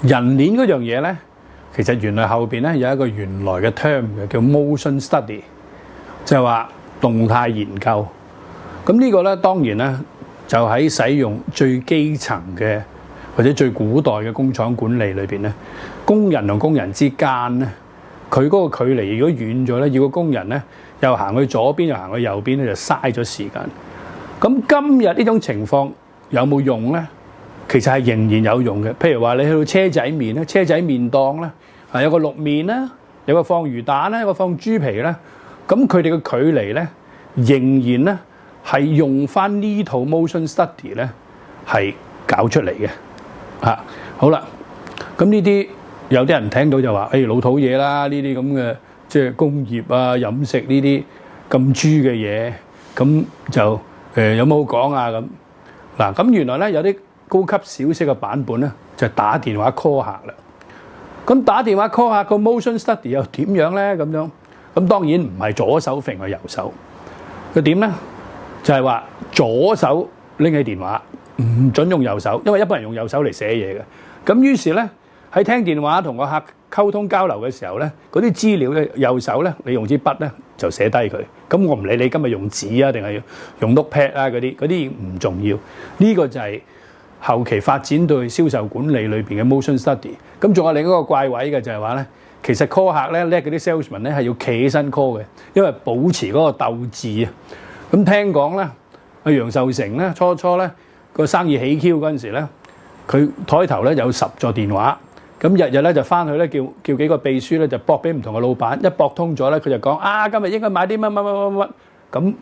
人鏈嗰樣嘢咧，其實原來後邊咧有一個原來嘅 term 嘅，叫 motion study， 就係話動態研究。咁呢個咧當然咧就喺使用最基層嘅或者最古代嘅工廠管理裏邊咧，工人同工人之間咧，佢嗰個距離如果遠咗咧，要個工人咧又行去左邊又行去右邊咧，就嘥咗時間。咁今日呢種情況有冇用咧？其實係仍然有用嘅。譬如話你去到車仔麵咧，車仔麵檔咧係有個淥麵啦，有個放魚蛋啦，有個放豬皮啦。咁佢哋嘅距離咧，仍然咧係用翻呢套 motion study 咧係搞出嚟嘅。嚇，好啦，咁呢啲有啲人聽到就話：誒老土嘢啦，呢啲咁嘅即係工業啊、飲食呢啲咁豬嘅嘢，咁就有冇好講啊？咁嗱，咁原來咧有啲高級少少嘅版本咧，就打電話 call 客啦。咁打電話 call 客個 motion study 又點樣咧？咁樣咁當然唔係左手揈去右手，佢點咧？就係話左手拎起電話，唔準用右手，因為一般人用右手嚟寫嘢嘅。咁於是咧喺聽電話同個客溝通交流嘅時候咧，嗰啲資料咧右手咧你用支筆咧就寫低佢。咁我唔理你今日用紙啊定係用 notepad 啊嗰啲唔重要。呢個就係後期發展到銷售管理裏邊嘅 motion study。咁仲有另一個怪位嘅就係話咧，其實 call 客咧叻嗰啲 salesman 咧係要企起身 call 嘅，因為保持嗰個鬥志啊。咁聽講咧，阿楊受成咧初咧個生意起 Q 嗰陣時咧，佢枱頭咧有10座電話，咁日日咧就翻去咧叫幾個秘書咧就駁俾唔同嘅老闆，一駁通咗咧佢就講啊，今日應該買啲乜，咁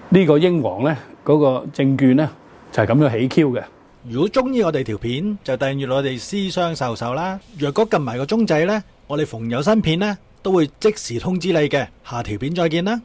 呢個英皇咧嗰個證券咧就係咁樣起 Q 嘅。如果中意我哋條片就訂閱我哋私商授受啦。若果撳埋個鐘仔咧，我哋逢有新片咧都會即時通知你嘅。下條片再見啦。